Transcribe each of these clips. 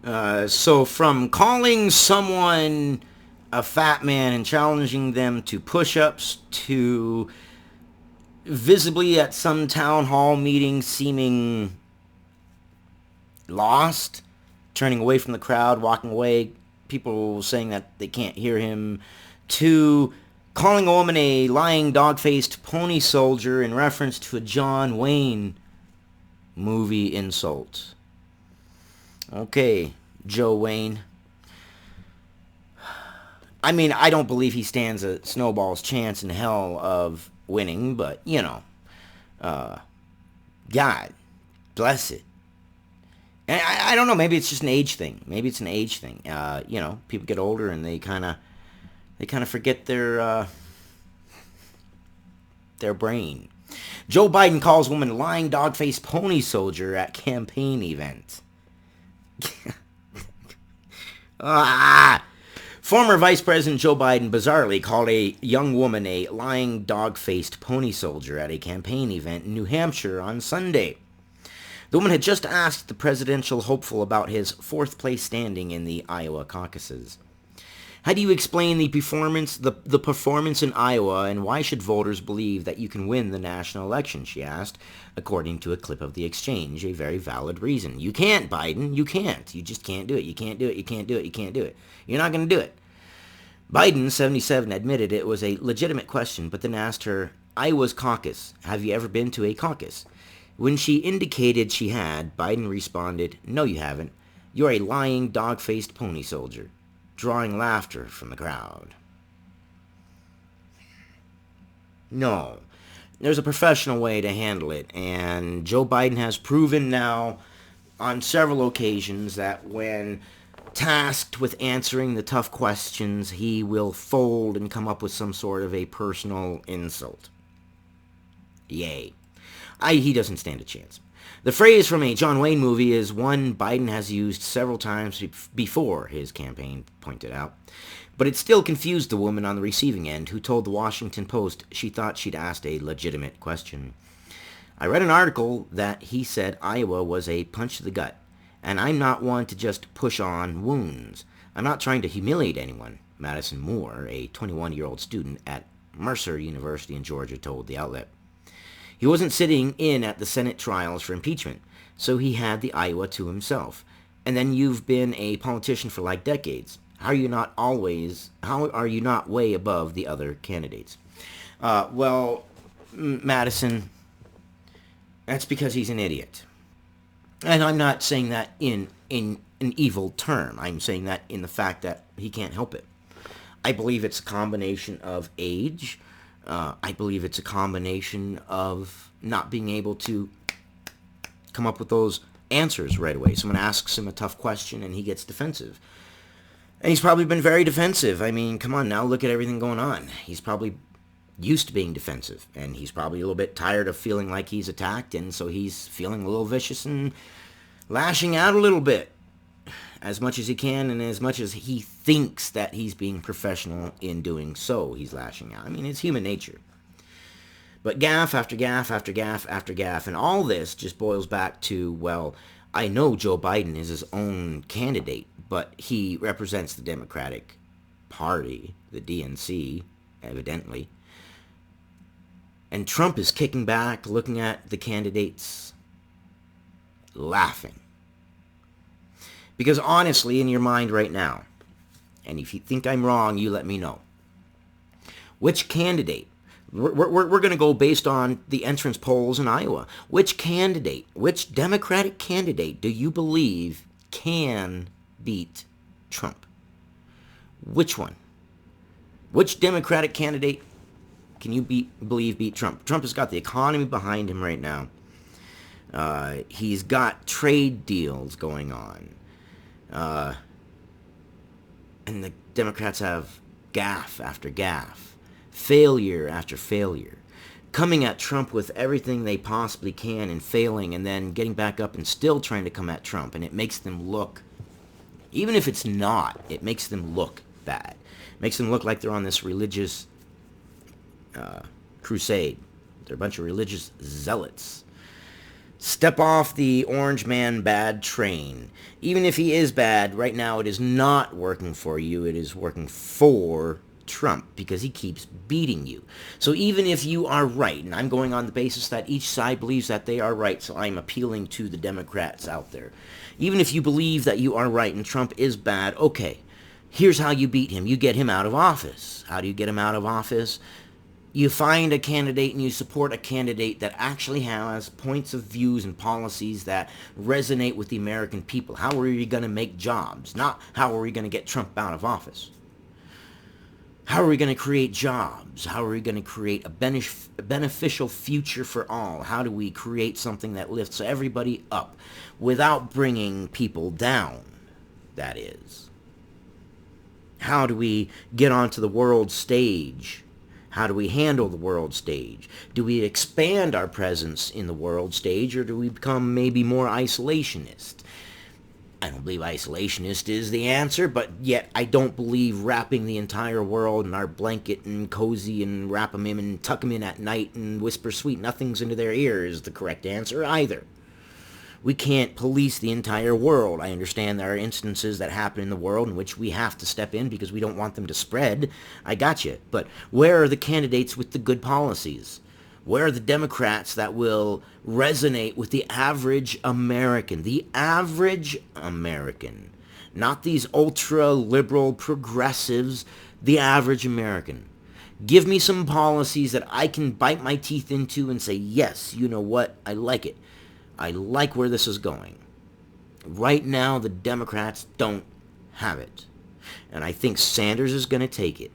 So from calling someone a fat man and challenging them to push-ups to visibly at some town hall meeting seeming lost, turning away from the crowd, walking away, people saying that they can't hear him, to calling a woman a lying dog-faced pony soldier in reference to a John Wayne movie insult. Okay, Joe Wayne. I mean, I don't believe he stands a snowball's chance in hell of winning, but, God bless it. And I don't know. Maybe it's just an age thing. Maybe it's an age thing. People get older and they kind of forget their brain. Joe Biden calls woman lying dog-faced pony soldier at campaign event. ah! Former Vice President Joe Biden bizarrely called a young woman a lying dog-faced pony soldier at a campaign event in New Hampshire on Sunday. The woman had just asked the presidential hopeful about his fourth-place standing in the Iowa caucuses. How do you explain the performance in Iowa, and why should voters believe that you can win the national election, she asked, according to a clip of the exchange, a very valid reason. You can't, Biden. You can't. You just can't do it. You can't do it. You can't do it. You can't do it. You're not going to do it. Biden, 77, admitted it was a legitimate question, but then asked her, Iowa's caucus. Have you ever been to a caucus? When she indicated she had, Biden responded, no, you haven't. You're a lying, dog-faced pony soldier, drawing laughter from the crowd. No. There's a professional way to handle it, and Joe Biden has proven now on several occasions that when tasked with answering the tough questions, he will fold and come up with some sort of a personal insult. Yay. He doesn't stand a chance. The phrase from a John Wayne movie is one Biden has used several times before, his campaign pointed out. But it still confused the woman on the receiving end, who told the Washington Post she thought she'd asked a legitimate question. I read an article that he said Iowa was a punch to the gut, and I'm not one to just push on wounds. I'm not trying to humiliate anyone, Madison Moore, a 21-year-old student at Mercer University in Georgia, told the outlet. He wasn't sitting in at the Senate trials for impeachment, so he had the Iowa to himself. And then you've been a politician for like decades. How are you not way above the other candidates? Madison, that's because he's an idiot. And I'm not saying that in an evil term. I'm saying that in the fact that he can't help it. I believe it's a combination of age. I believe it's a combination of not being able to come up with those answers right away. Someone asks him a tough question and he gets defensive. And he's probably been very defensive. I mean, come on now, look at everything going on. He's probably used to being defensive, and he's probably a little bit tired of feeling like he's attacked, and so he's feeling a little vicious and lashing out a little bit as much as he can, and as much as he thinks that he's being professional in doing so, he's lashing out. I mean, it's human nature. But gaffe after gaffe after gaffe after gaffe, and all this just boils back to, well, I know Joe Biden is his own candidate, but he represents the Democratic Party, the DNC, evidently. And Trump is kicking back, looking at the candidates, laughing. Because honestly, in your mind right now, and if you think I'm wrong, you let me know. Which candidate? We're going to go based on the entrance polls in Iowa. Which Democratic candidate do you believe can beat Trump? Which one? Which Democratic candidate can you believe beat Trump? Trump has got the economy behind him right now. He's got trade deals going on. And the Democrats have gaffe after gaffe, failure after failure, coming at Trump with everything they possibly can and failing, and then getting back up and still trying to come at Trump. And it makes them look, even if it's not, it makes them look bad. It makes them look like they're on this religious crusade. They're a bunch of religious zealots. Step off the orange man bad train. Even if he is bad, right now it is not working for you. It is working for Trump because he keeps beating you. So even if you are right, and I'm going on the basis that each side believes that they are right, so I'm appealing to the Democrats out there. Even if you believe that you are right and Trump is bad, okay, here's how you beat him. You get him out of office. How do you get him out of office? You find a candidate and you support a candidate that actually has points of views and policies that resonate with the American people. How are you going to make jobs? Not how are we going to get Trump out of office. How are we going to create jobs? How are we going to create a beneficial future for all? How do we create something that lifts everybody up without bringing people down, that is? How do we get onto the world stage? How do we handle the world stage? Do we expand our presence in the world stage, or do we become maybe more isolationist? I don't believe isolationist is the answer, but yet I don't believe wrapping the entire world in our blanket and cozy and wrap them in and tuck them in at night and whisper sweet nothings into their ear is the correct answer either. We can't police the entire world. I understand there are instances that happen in the world in which we have to step in because we don't want them to spread. I got you. But where are the candidates with the good policies? Where are the Democrats that will resonate with the average American? The average American. Not these ultra-liberal progressives. The average American. Give me some policies that I can bite my teeth into and say, yes, you know what, I like it. I like where this is going. Right now, the Democrats don't have it. And I think Sanders is going to take it.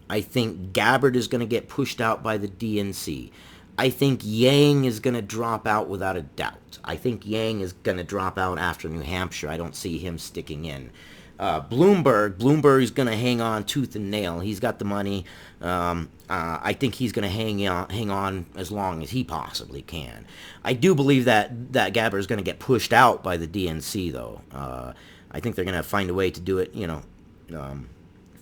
I think Gabbard is going to get pushed out by the DNC. I think Yang is going to drop out without a doubt. I think Yang is going to drop out after New Hampshire. I don't see him sticking in. Bloomberg is going to hang on tooth and nail. He's got the money. I think he's going to hang on as long as he possibly can. I do believe that Gabbard is going to get pushed out by the DNC, though. I think they're going to find a way to do it,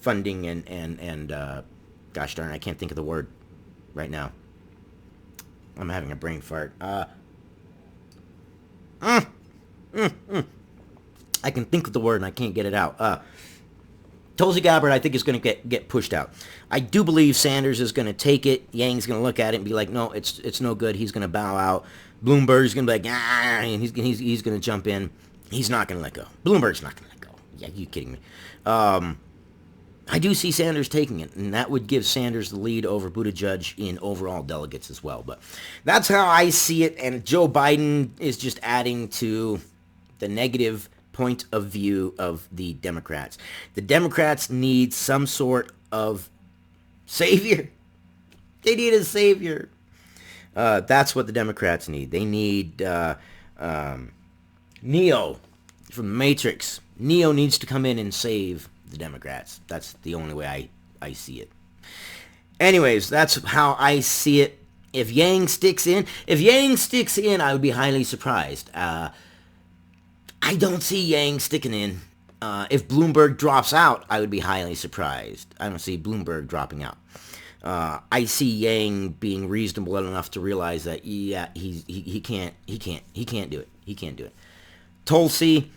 funding and gosh darn, I can't think of the word right now. I'm having a brain fart. I can think of the word and I can't get it out. Tulsi Gabbard, I think, is going to get pushed out. I do believe Sanders is going to take it. Yang's going to look at it and be like, no, it's no good. He's going to bow out. Bloomberg's going to be like, and he's going to jump in. He's not going to let go. Bloomberg's not going to let go. Yeah, you kidding me? I do see Sanders taking it, and that would give Sanders the lead over Buttigieg in overall delegates as well. But that's how I see it, and Joe Biden is just adding to the negative point of view of the Democrats. The Democrats need some sort of savior. They need a savior. That's what the Democrats need. They need Neo from the Matrix. Neo needs to come in and save the Democrats. That's the only way I see it. Anyways, that's how I see it. If Yang sticks in, I would be highly surprised. I don't see Yang sticking in. If Bloomberg drops out, I would be highly surprised. I don't see Bloomberg dropping out. I see Yang being reasonable enough to realize that he can't do it. He can't do it. Tulsi.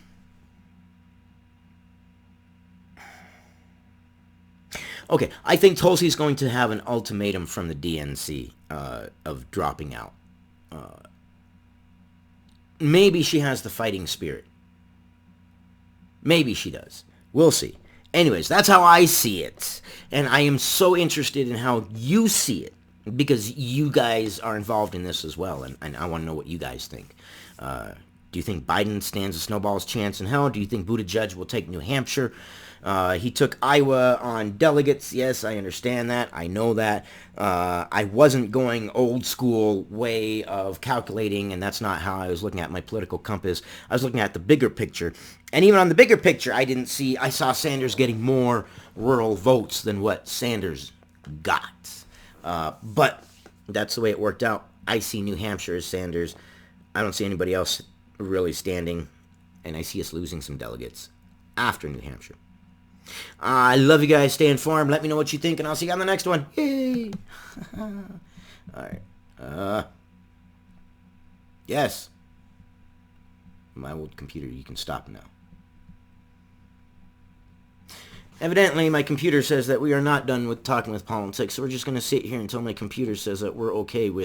Okay, I think Tulsi's going to have an ultimatum from the DNC of dropping out. Maybe she has the fighting spirit. Maybe she does. We'll see. Anyways, that's how I see it. And I am so interested in how you see it, because you guys are involved in this as well, and I want to know what you guys think. Do you think Biden stands a snowball's chance in hell? Do you think Buttigieg will take New Hampshire? He took Iowa on delegates. Yes, I understand that. I know that. I wasn't going old school way of calculating, and that's not how I was looking at my political compass. I was looking at the bigger picture. And even on the bigger picture, I saw Sanders getting more rural votes than what Sanders got. But that's the way it worked out. I see New Hampshire as Sanders. I don't see anybody else really standing, and I see us losing some delegates after New Hampshire. I love you guys. Stay informed. Let me know what you think, and I'll see you on the next one. Yay! All right. Yes. My old computer, you can stop now. Evidently, my computer says that we are not done with talking with politics, so we're just going to sit here until my computer says that we're okay with